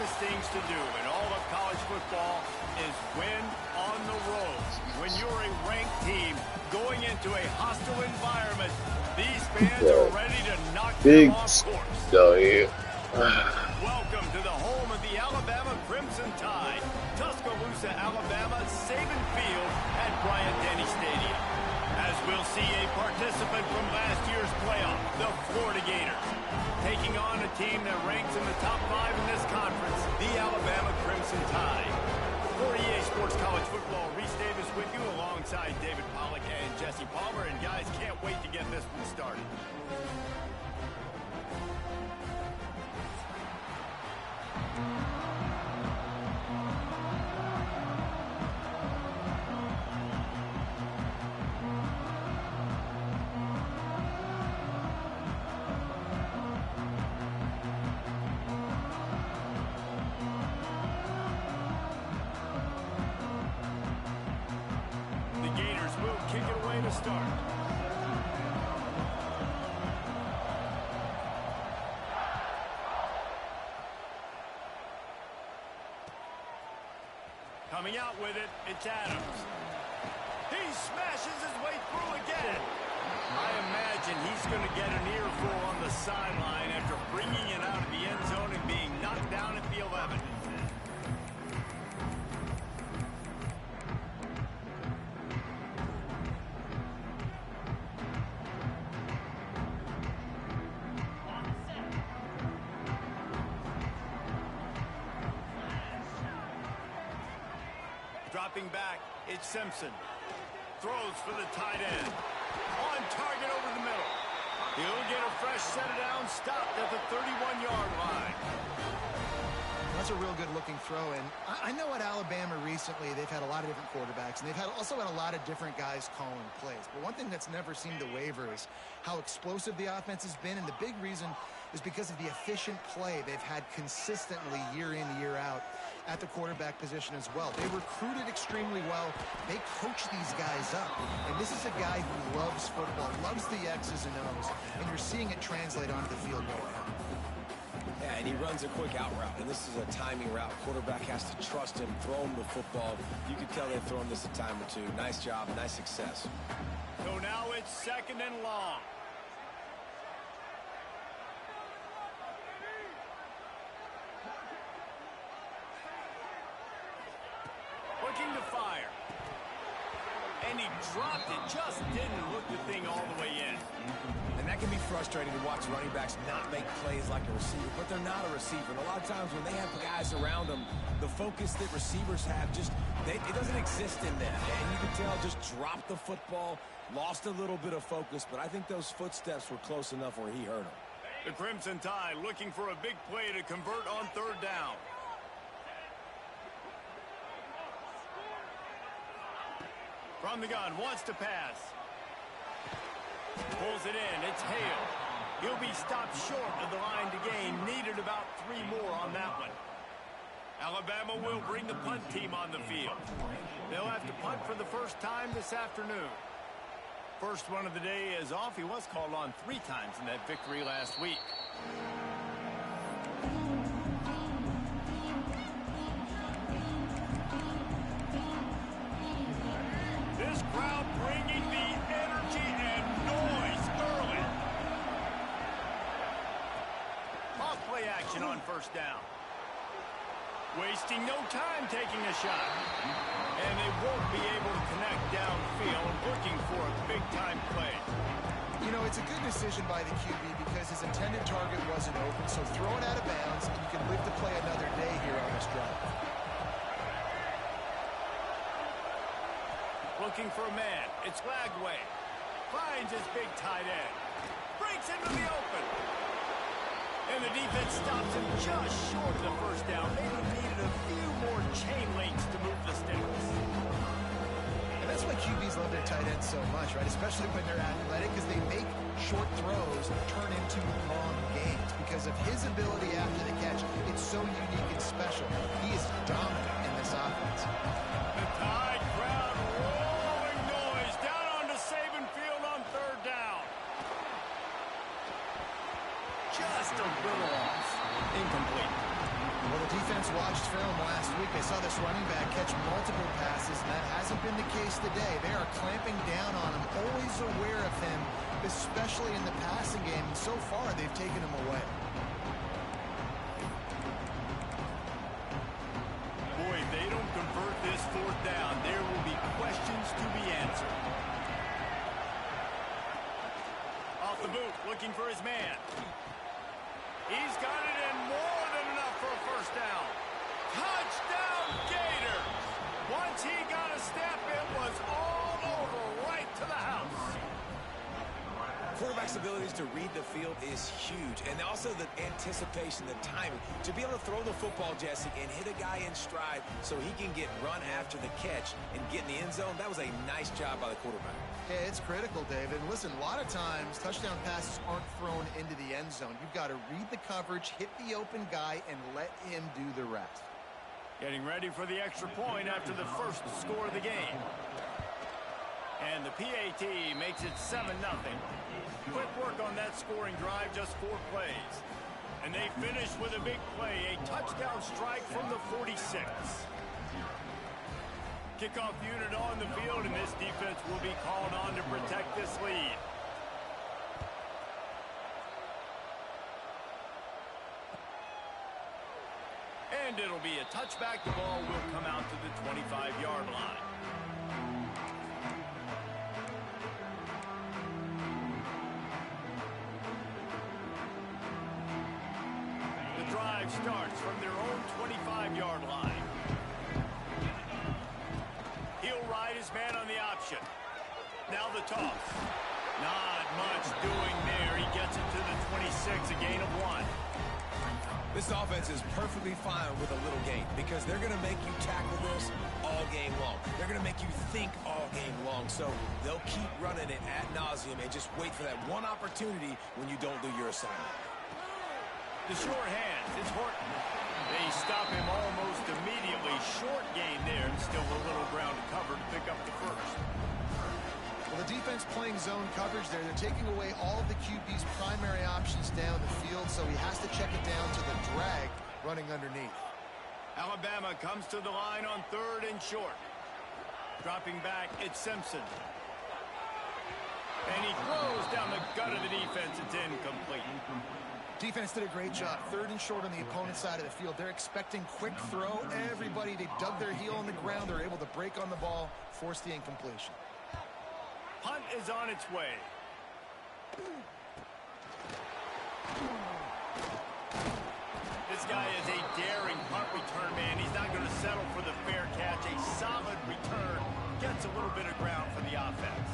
hardest things to do in all of college football is win on the road. When you're a ranked team going into a hostile environment, these fans are ready to knock them off course. Welcome to the home of the Alabama Crimson Tide, Tuscaloosa, Alabama, Saban Field at Bryant-Denny Stadium. As we'll see a participant from last year's playoff, the Florida Gators, taking on a team that ranks in the top 5 in this conference, the Alabama Crimson Tide. For EA Sports College Football, Reese Davis with you alongside David Pollack and Jesse Palmer. And guys, can't wait to get this one started. Kick it away to start. Coming out with it, it's Adams. He smashes his way through again. I imagine he's going to get an earful on the sideline after bringing it out of the end zone and being knocked down at the 11. Dropping back, it's Simpson. Throws for the tight end. On target over the middle. He'll get a fresh set it down, stopped at the 31-yard line. That's a real good-looking throw. And I know at Alabama recently they've had a lot of different quarterbacks, and they've also had a lot of different guys calling plays. But one thing that's never seemed to waver is how explosive the offense has been, and the big reason is because of the efficient play they've had consistently year in, year out at the quarterback position as well. They recruited extremely well. They coach these guys up. And this is a guy who loves football, loves the X's and O's, and you're seeing it translate onto the field more. Yeah, and he runs a quick out route, and this is a timing route. Quarterback has to trust him, throw him the football. You can tell they've thrown this a time or two. Nice job, nice success. So now it's 2nd and long. Looking to fire. And he dropped it, just didn't look the thing all the way in. And that can be frustrating to watch running backs not make plays like a receiver, but they're not a receiver. And a lot of times when they have guys around them, the focus that receivers have it doesn't exist in them. And you can tell just dropped the football, lost a little bit of focus, but I think those footsteps were close enough where he hurt him. The Crimson Tide looking for a big play to convert on 3rd down. From the gun, wants to pass. Pulls it in, it's Hale. He'll be stopped short of the line to gain. Needed about 3 more on that one. Alabama will bring the punt team on the field. They'll have to punt for the first time this afternoon. First one of the day is off. He was called on 3 times in that victory last week. This crowd bringing the energy and noise early. Off play action on 1st down. Wasting no time taking a shot. And they won't be able to connect downfield, looking for a big-time play. You know, it's a good decision by the QB because his intended target wasn't open, so throw it out of bounds, and you can live to play another day here on this drive. Looking for a man. It's Lagway. Finds his big tight end. Breaks into the open. And the defense stops him just short of the 1st down. Maybe needed a few more chain links to move the sticks. And that's why QBs love their tight ends so much, right? Especially when they're athletic, because they make short throws turn into long gains. Because of his ability after the catch, it's so unique and special. He is dominant in this offense. The Tide crowd rolling noise down onto Saban Field on 3rd down. Just a little off. Incomplete. Well, the defense watched film last week. They saw this running back catch multiple passes, and that hasn't been the case today. They are clamping down on him, always aware of him, especially in the passing game. And so far, they've taken him away. Boy, if they don't convert this fourth down, there will be questions to be answered. Off the boot, looking for his man. He's got it in, more than enough for a first down. Touchdown, Gators! Once he got a step, it was all over, right to the house. Quarterback's abilities to read the field is huge, and also the anticipation, the timing. To be able to throw the football, Jesse, and hit a guy in stride so he can get run after the catch and get in the end zone, that was a nice job by the quarterback. Yeah, it's critical, David. Listen, a lot of times, touchdown passes aren't thrown into the end zone. You've got to read the coverage, hit the open guy, and let him do the rest. Getting ready for the extra point after the first score of the game. And the PAT makes it 7-0. Quick work on that scoring drive, just 4 plays. And they finish with a big play, a touchdown strike from the 46. Kickoff unit on the field, and this defense will be called on to protect this lead. And it'll be a touchback. The ball will come out to the 25-yard line. The drive starts from their own 25-yard line. He'll ride his man on the option. Now the toss. Not much doing there. He gets it to the 26, a gain of 1. This offense is perfectly fine with a little gain because they're going to make you tackle this all game long. They're going to make you think all game long. So they'll keep running it ad nauseum and just wait for that one opportunity when you don't do your assignment. The short hands, it's Horton. They stop him almost immediately. Short gain there, and still a little ground to cover to pick up the first. Well, the defense playing zone coverage there. They're taking away all of the QB's primary options down the field, so he has to check it down to the drag running underneath. Alabama comes to the line on 3rd and short. Dropping back, it's Simpson. And he throws down the gut of the defense. It's incomplete. Defense did a great job. 3rd and short on the opponent's side of the field. They're expecting quick throw. Everybody, they dug their heel on the ground. They're able to break on the ball, force the incompletion. Punt is on its way. This guy is a daring punt return man. He's not going to settle for the fair catch. A solid return. Gets a little bit of ground for the offense.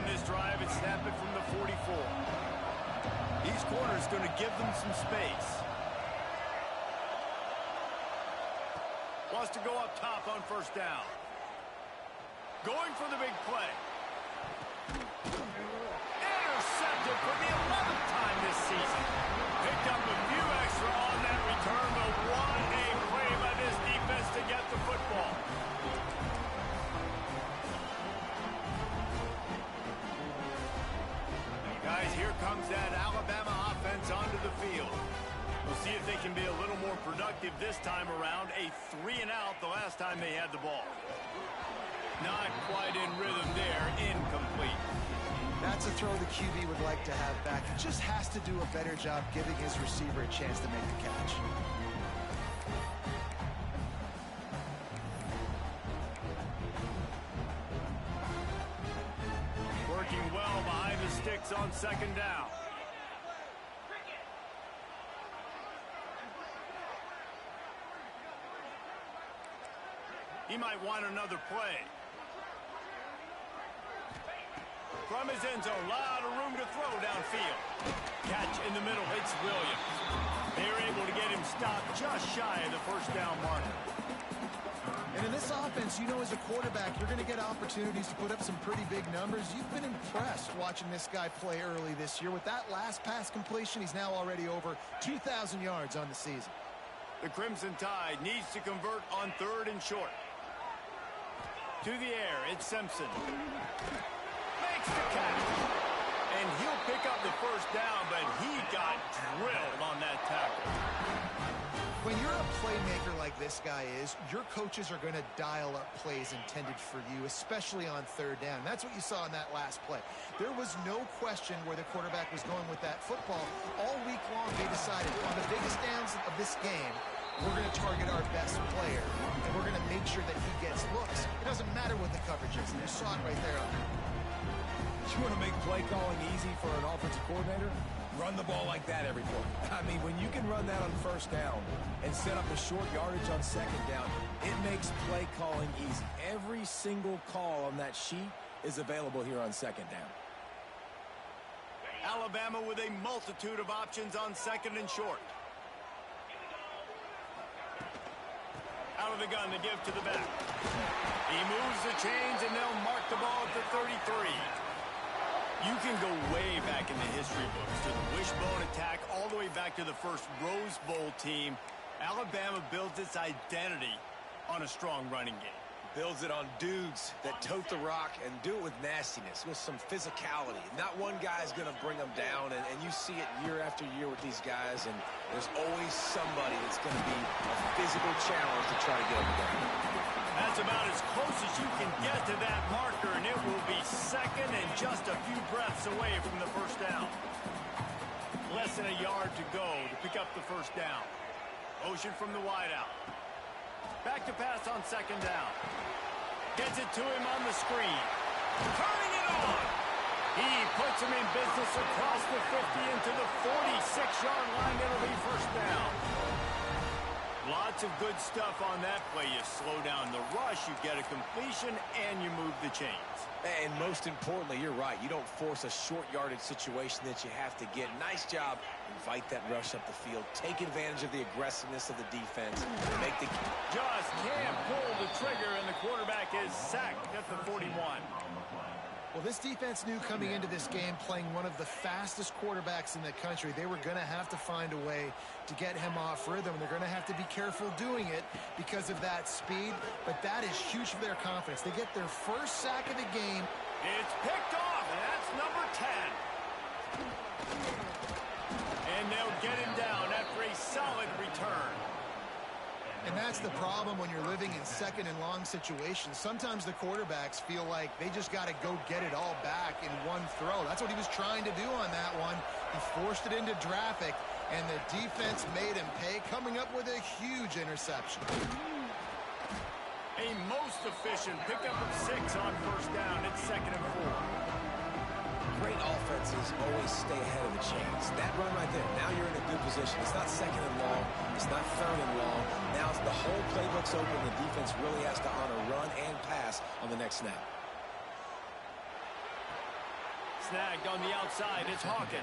This drive and snap it from the 44. These corners going to give them some space. Wants to go up top on first down. Going for the big play. Intercepted for the 11th time this season. Picked up a few extra on that return, but what a play by this defense to get the football. Guys, here comes that Alabama offense onto the field. We'll see if they can be a little more productive this time around. A 3-and-out the last time they had the ball. Not quite in rhythm there. Incomplete. That's a throw the QB would like to have back. He just has to do a better job giving his receiver a chance to make the catch. Working well behind the sticks on 2nd down. He might want another play. From his end zone, a lot of room to throw downfield. Catch in the middle, it's Williams. They're able to get him stopped just shy of the first down marker. And in this offense, you know, as a quarterback, you're going to get opportunities to put up some pretty big numbers. You've been impressed watching this guy play early this year. With that last pass completion, he's now already over 2,000 yards on the season. The Crimson Tide needs to convert on 3rd and short. To the air, it's Simpson. Makes the catch. And he'll pick up the first down, but he got drilled on that tackle. When you're a playmaker like this guy is, your coaches are going to dial up plays intended for you, especially on 3rd down. That's what you saw in that last play. There was no question where the quarterback was going with that football. All week long, they decided on the biggest downs of this game, we're going to target our best player, and we're going to make sure that he gets looks. It doesn't matter what the coverage is, and you saw it right there. You want to make play calling easy for an offensive coordinator? Run the ball like that every play. I mean, when you can run that on 1st down and set up a short yardage on 2nd down, it makes play calling easy. Every single call on that sheet is available here on 2nd down. Alabama with a multitude of options on 2nd and short. Out of the gun to give to the back. He moves the chains, and they'll mark the ball at the 33. You can go way back in the history books to the wishbone attack all the way back to the first Rose Bowl team. Alabama builds its identity on a strong running game. Builds it on dudes that tote the rock and do it with nastiness, with some physicality. Not one guy's going to bring them down, and you see it year after year with these guys, and there's always somebody that's going to be a physical challenge to try to get them down. That's about as close as you can get to that marker, and it will be 2nd and just a few breaths away from the first down. Less than a yard to go to pick up the first down. Motion from the wideout. Back to pass on 2nd down. Gets it to him on the screen. Turning it on. He puts him in business across the 50 into the 46-yard line. It'll be first down. Lots of good stuff on that play. You slow down the rush, you get a completion, and you move the chains. And most importantly, you're right. You don't force a short yardage situation that you have to get. Nice job. Invite that rush up the field. Take advantage of the aggressiveness of the defense. Make the... Just can't pull the trigger, and the quarterback is sacked at the 41. Well, this defense knew coming into this game, playing one of the fastest quarterbacks in the country, they were going to have to find a way to get him off rhythm. They're going to have to be careful doing it because of that speed, but that is huge for their confidence. They get their first sack of the game. It's picked off, and that's number 10. And they'll get him down after a solid return. And that's the problem when you're living in 2nd and long situations. Sometimes the quarterbacks feel like they just got to go get it all back in one throw. That's what he was trying to do on that one. He forced it into traffic, and the defense made him pay, coming up with a huge interception. A most efficient pickup of 6 on first down. It's 2nd and 4. Great offenses always stay ahead of the chains. That run right there, now you're in a good position. It's not 2nd and long. It's not 3rd and long. Now the whole playbook's open. The defense really has to honor run and pass on the next snap. Snagged on the outside, it's Hawkins.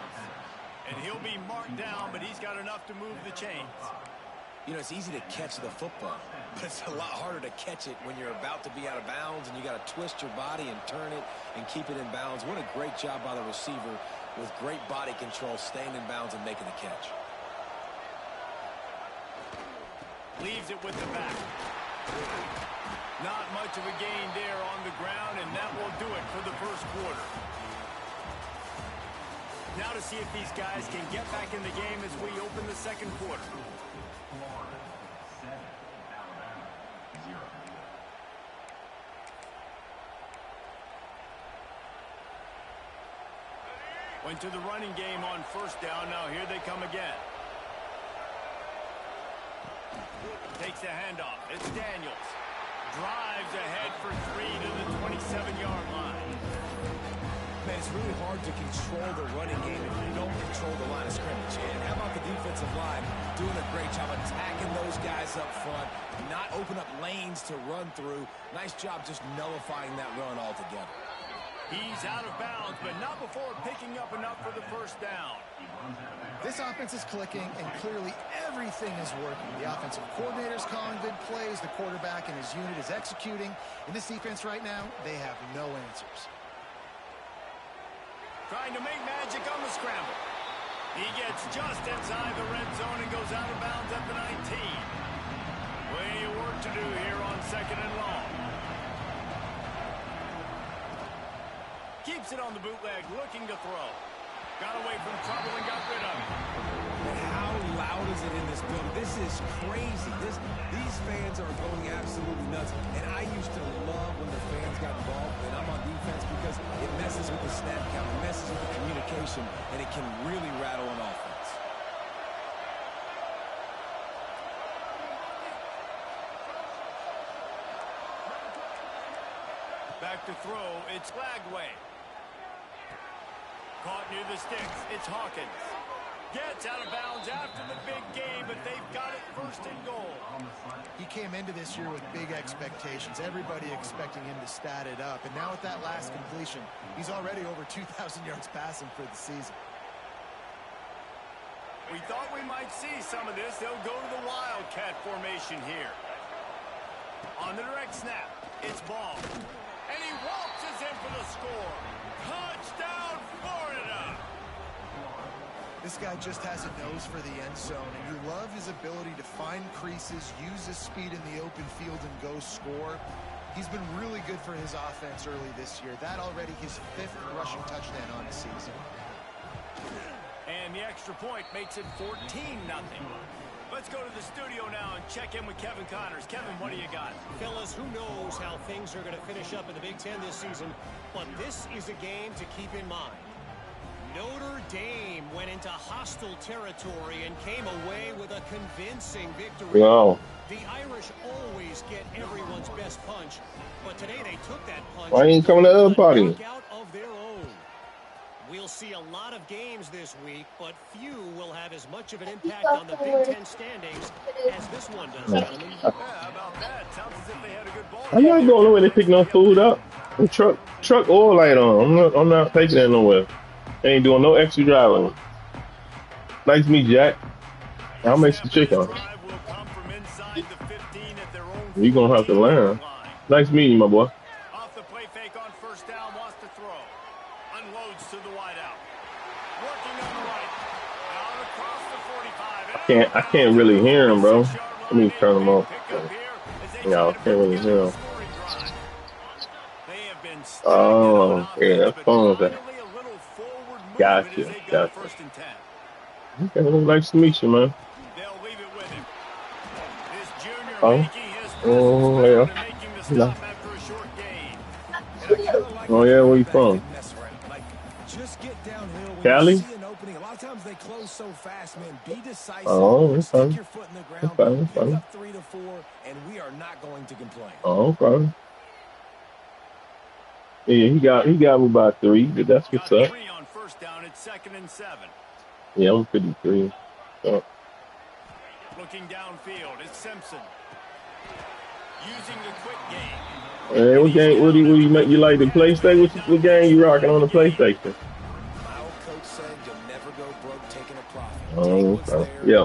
And he'll be marked down, but he's got enough to move the chains. You know, it's easy to catch the football, but it's a lot harder to catch it when you're about to be out of bounds and you got to twist your body and turn it and keep it in bounds. What a great job by the receiver with great body control, staying in bounds and making the catch. Leaves it with the back. Not much of a gain there on the ground, and that will do it for the first quarter. Now to see if these guys can get back in the game as we open the second quarter. Went to the running game on first down. Now here they come again. Takes the handoff. It's Daniels. Drives ahead for 3 to the 27-yard line. Man, it's really hard to control the running game if you don't control the line of scrimmage. And how about the defensive line doing a great job attacking those guys up front, not open up lanes to run through. Nice job just nullifying that run altogether. He's out of bounds, but not before picking up enough for the first down. This offense is clicking, and clearly everything is working. The offensive coordinator's calling good plays. The quarterback and his unit is executing. In this defense right now, they have no answers. Trying to make magic on the scramble. He gets just inside the red zone and goes out of bounds at the 19. Plenty of work to do here on 2nd and long. Keeps it on the bootleg, looking to throw. Got away from trouble and got rid of it. And how loud is it in this building? This is crazy. These fans are going absolutely nuts. And I used to love when the fans got involved, and I'm on defense because it messes with the snap count, it messes with the communication, and it can really rattle an offense. Back to throw, it's Lagway. Caught near the sticks, it's Hawkins. Gets out of bounds after the big game, but they've got it 1st and goal. He came into this year with big expectations. Everybody expecting him to stat it up. And now with that last completion, he's already over 2,000 yards passing for the season. We thought we might see some of this. They'll go to the Wildcat formation here. On the direct snap, it's Ball. And he waltzes in for the score. Touchdown, Florida! This guy just has a nose for the end zone, and you love his ability to find creases, use his speed in the open field, and go score. He's been really good for his offense early this year. That already his 5th rushing touchdown on the season. And the extra point makes it 14-0. Let's go to the studio now and check in with Kevin Connors. Kevin, what do you got? Fellas, who knows how things are going to finish up in the Big Ten this season, but this is a game to keep in mind. Notre Dame went into hostile territory and came away with a convincing victory. Wow. The Irish always get everyone's best punch, but today they took that punch. Why ain't coming to the other party? Knockout of their own. We'll see a lot of games this week, but few will have as much of an impact on the Big Ten standings as this one does, gentlemen. Yeah, how about that? Sounds as if they had a good ball. I'm not going nowhere to pick no food up. The truck oil light on. I'm not taking that nowhere. Ain't doing no extra driving. Nice to meet you, Jack. I'll make some chicken. You're going to have to learn. Nice meeting you, my boy. Off the play fake on 1st down, wants to throw. Unloads to the wideout. Working on the right. Out across the 45. I can't really hear him, bro. Let me turn him off. No, I can't really hear him. Oh, yeah, that's phone that. Gotcha. Okay, well, nice to meet you, man. Oh, yeah. No. Oh, yeah, where you from? Cali? Oh, it's fine. It's fine, it's fine. Oh, okay. Yeah, he got me by 3, but that's what's up. On 1st down, it's 2nd and 7. Yeah, I'm 53. So. Looking downfield, it's Simpson. Using the quick game. Hey, what game? What do you like the PlayStation? What game you rocking on the PlayStation? My old coach said you'll never go broke taking a profit. Oh, okay. Yeah,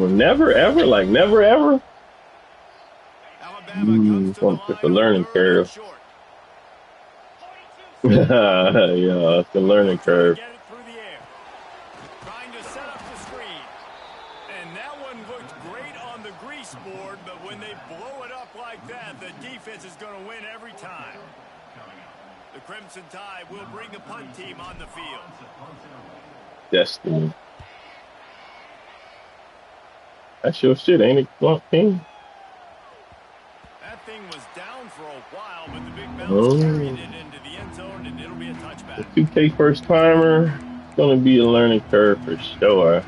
never ever, like never ever. It's a learning curve. Yeah, it's a learning curve. Get it through the air. Trying to set up the screen. And that one looked great on the grease board, but when they blow it up like that, the defense is going to win every time. The Crimson Tide will bring the punt team on the field. Destiny. That's your shit, ain't it, Flunk King? That thing was down for a while, but the big bounce carried it into the end zone, and it'll be a touchback. The 2K first timer, it's going to be a learning curve for sure. A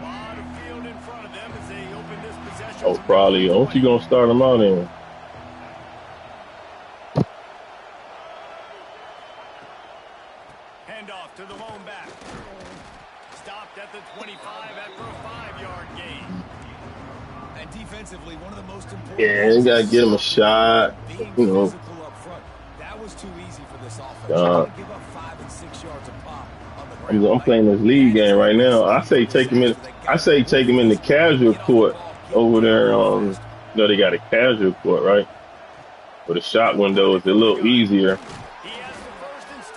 lot of field in front of them as they open this possession. Oh, probably. Don't you going to start them out in? Handoff to the lone back. Stopped at the 25 after a 5-yard gain. And defensively, one of the most important. Yeah, you got to get him a shot. You know. That was too easy for this offense. Give up 5 and 6 yards a pop on the ground. I'm playing this league game right now. I say take him in the casual court over there. They got a casual court, right? But the shot window is a little easier.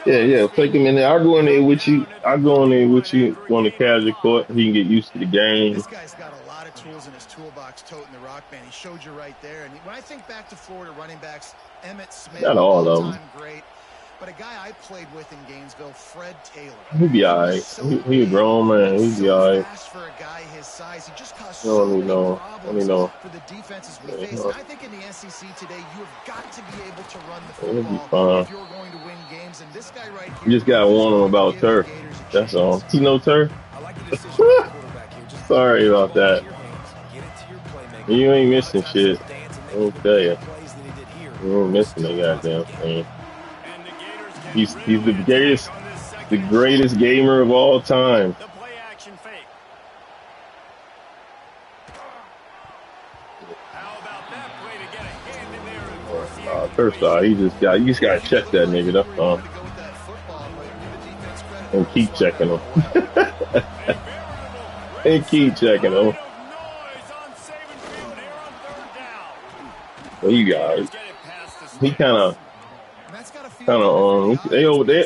Yeah, yeah. Take him in there. I'll go in there with you. I'll go in there with you on the casual court. He can get used to the game. This guy's got a lot of tools in his toolbox toting the rock, man. He showed you right there. And when I think back to Florida running backs, Emmitt Smith, Not all of them. all-time great. But a guy I played with in Gainesville, Fred Taylor. He'll be all right. He a grown man. He'll be all right. Fast for a guy his size. He just caused I don't so even many know. problems for the defenses we face. And I think in the SEC today, you have got to be able to run the He'll be football fine. if you're going to win games. And this guy right You here, just gotta warn him about turf. That's all. You know turf? I like the decision by the quarterback here. Just Sorry about that. get it to your playmaker. You ain't missing shit. Dance and I'll make tell you. better plays than he did here. You ain't missing that goddamn thing. And the Gators can He's really the attack greatest, on this second the and greatest short. gamer of all time. The play action fake. How about that play to get a hand in there and force the First off, you just gotta check that nigga. That's all. And keep checking him. And keep checking him. Well, you guys, he kind of they over there.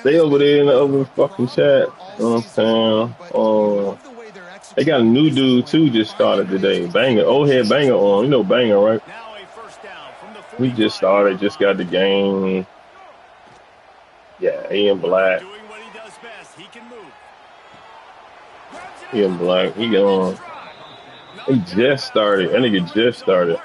They over there in the other fucking chat. You know what I'm saying? They got a new dude too just started today. Banger. Old head Banger on. You know Banger, right? He just started, just got the game. Yeah, he in black. He in black. He on. He just started. That nigga just started.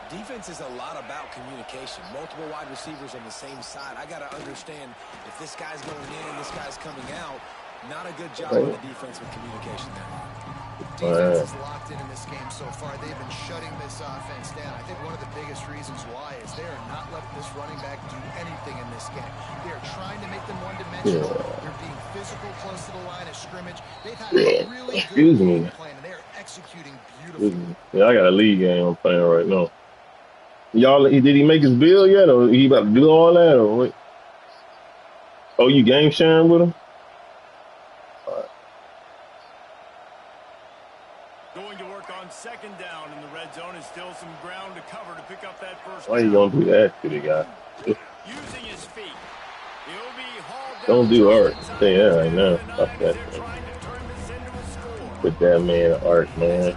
Defense is a lot about communication. Multiple wide receivers on the same side. I got to understand if this guy's going in, this guy's coming out. Not a good job on the defense with communication there. Defense is locked in this game so far. They've been shutting this offense down. I think one of the biggest reasons why is they are not letting this running back do anything in this game. They are trying to make them one-dimensional. They're being physical close to the line of scrimmage. They've had a really good game plan, and they are executing beautifully. Yeah, I got a league game I'm playing right now. Y'all, did he make his bill yet, or he about to do all that, or what? Oh, you game sharing with him? All right. Going to work on second down in the red zone is still some ground to cover to pick up that first Why you gonna do that to the guy? Using his feet. He'll be hauled down. Don't do art. Say that right now. Fuck that thing. Put that man in art, man.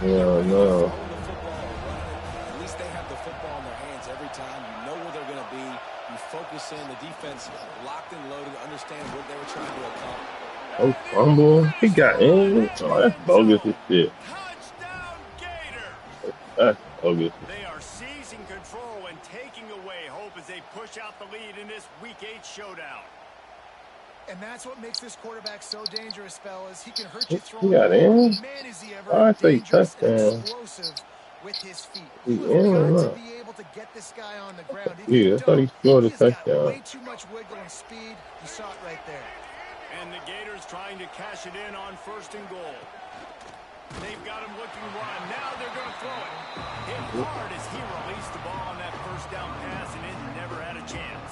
Yeah, no. At least they have the football in their hands every time. You know where they're going to be. You focus in. The defense locked and loaded. Understand what they were trying to accomplish. Oh, fumble. He got in. Oh, that's bogus as shit. Touchdown, Gator. That's bogus. They are seizing control and taking away hope as they push out the lead in this Week 8 showdown. And that's what makes this quarterback so dangerous, fellas. He can hurt you He throwing. got in. Man, is he ever I say dangerous and touchdown. explosive with his feet. He You've in or got to not? be able to get this guy on the ground. If Yeah, you I thought he don't, scored a he's got touchdown. way too much wiggle and speed. You saw it right there. And the Gators trying to cash it in on 1st and goal. They've got him looking one. Now they're going to throw it. Hit hard as he released the ball on that first down pass, and it never had a chance.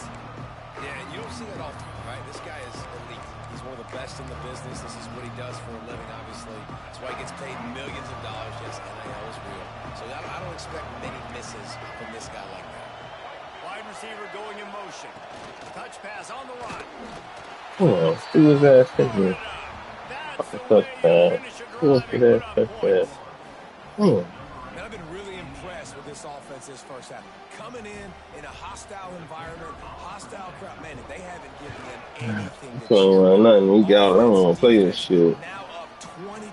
Yeah, you don't see that often, right? This guy is elite. He's one of the best in the business. This is what he does for a living, obviously. That's why he gets paid millions of dollars. Yes, NIL is real. So I don't expect many misses from this guy like that. Wide receiver going in motion. Touch pass on the run. Come on, who was that thinking? Touchdown. Who was that touchdown? Man, I've been really impressed with this offense this first half. Coming in a hostile environment, hostile crowd. Man, they haven't given them anything to So nothing. We got. I don't want to play this shit. Now up 20-0,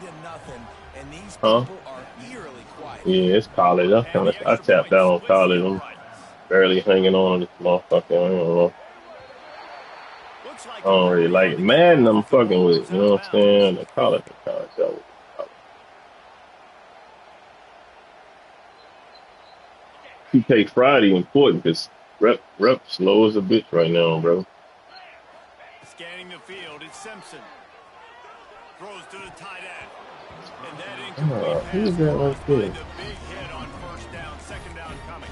and these Huh? people are eerily quiet. Yeah, it's college. I tapped out on college. I'm barely hanging on to this motherfucker. I don't know. I don't really like it. Madden I'm fucking with, you know what I'm saying? The college. PK Friday important because rep slow as a bitch right now, bro. Scanning the field, it's Simpson. Throws to the tight end. And that incomplete who's pass that will right find there? a big hit on 1st down, 2nd down coming.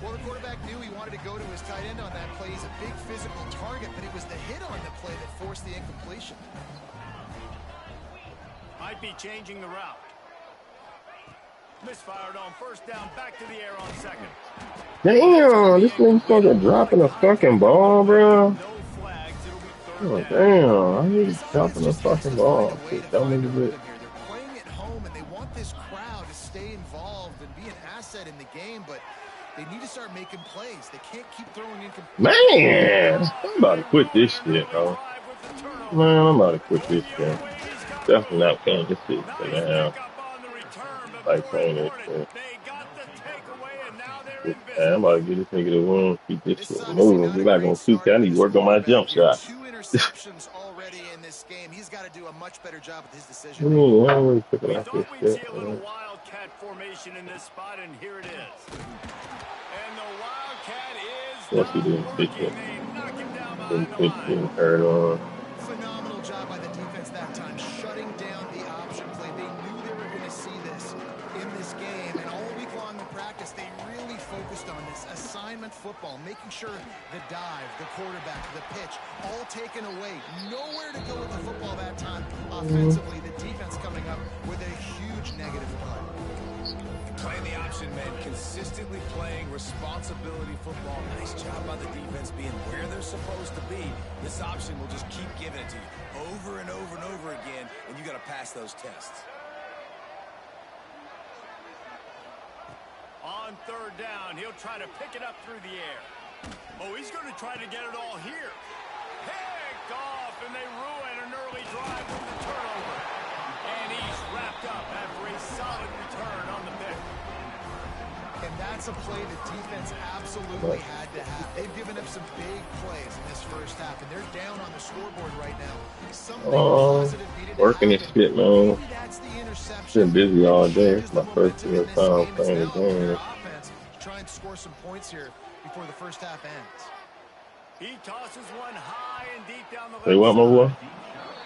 Well, the quarterback knew he wanted to go to his tight end on that play. He's a big physical target, but it was the hit on the play that forced the incompletion. Might be changing the route. Misfired on first down, back to the air on second. Damn, this nigga fucking dropping a fucking ball, bro. Oh, damn, I need to dropping a fucking ball. Shit, that nigga good. They're playing at home, and they want this crowd to stay involved and be an asset in the game, but they need to start making plays. They can't keep throwing incomplete. Man, I'm about to quit this shit, bro. Man, I'm about to quit this shit. Definitely not playing this shit. Second half. Like playing this shit. Man, I'm about to get this nigga the room, keep this shit moving. We're not gonna 2K. I need to work on my jump shot. 2 interceptions already in this game. He's got to do a much better job with his decision. I'm really picking out this Thought we'd shit, see a little man. wildcat formation in this spot, and here it is. And the wildcat is Once he not didn't pick working. him, They knock him down behind didn't the pick, line. didn't hurt on. Phenomenal job by the defense that time, shutting down the option play. They knew they were going to see this in this game, and all week long in practice, they really focused on this assignment football, making sure the dive, the quarterback, the pitch, all taken away. Nowhere to go with the football that time offensively. The defense coming up with a huge negative play. Playing the option, man, consistently playing responsibility football. Nice job by the defense being where they're supposed to be. This option will just keep giving it to you over and over and over again, and you got to pass those tests. On third down, he'll try to pick it up through the air. Oh, he's going to try to get it all here. Picked off, and they ruin an early drive with the turnover. And he's wrapped up after a solid return on the pick. And that's a play the defense absolutely had to have. They've given up some big plays in this first half, and they're down on the scoreboard right now. Something positive needed to Working this happen. shit, man. Maybe that's the interception. Been busy all day. Changes It's my the first momentum in real this time game playing the as well for their game. offense to try and score some points here before the first half ends. He tosses one high and deep down the left Say what, my boy? side.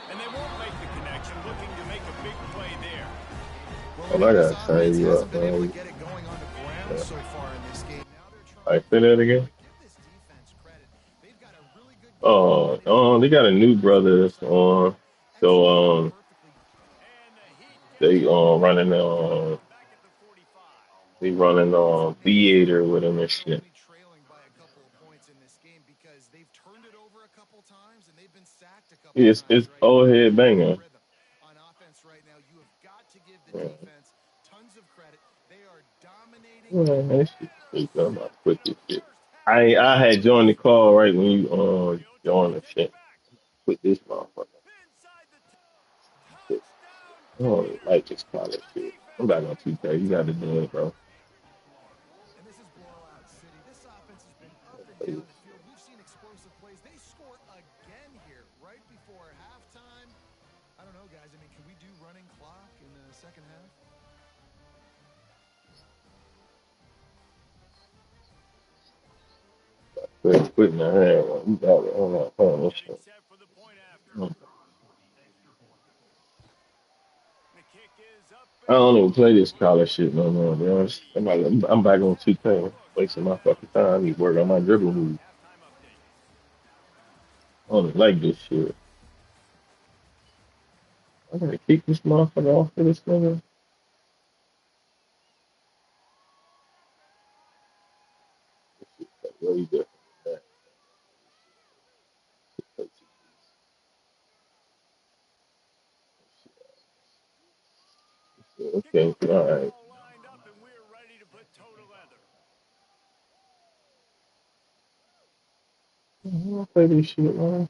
And they won't make the connection, looking to make a big play there. Oh, I gotta sign you up, Been able to man. get it going on the ground so far in this game. Now they're I trying say that again. to give this defense credit. They've got a really good They got a new brother on. So they running they running theater with him and shit. trailing by a couple of points in this game because they've turned it over a couple times and they've been sacked a couple It's times. Right? old head banger. On offense right now, you have got to give the Yeah. defense tons of credit. They are dominating. Man, that shit stupid. I'm about to quit this shit. I had joined the call right when you joined the shit. Quit this motherfucker. Shit. I don't even like this college shit. I'm back on 2K. You got to do it, bro. And this is blowout city. This offense has been up and down the field. We've seen explosive plays. They score again here right before halftime. I don't know, guys. I mean, can we do running clock in the second half? Quitting the hand. You got it. I'm not playing this shit. I don't even play this college shit no more, bro. I'm back on 2K. Wasting my fucking time. I need to work on my dribble move. I don't even like this shit. I gotta kick this motherfucker off for this nigga. This shit way different than that. Okay, all right. I don't play this shit, man.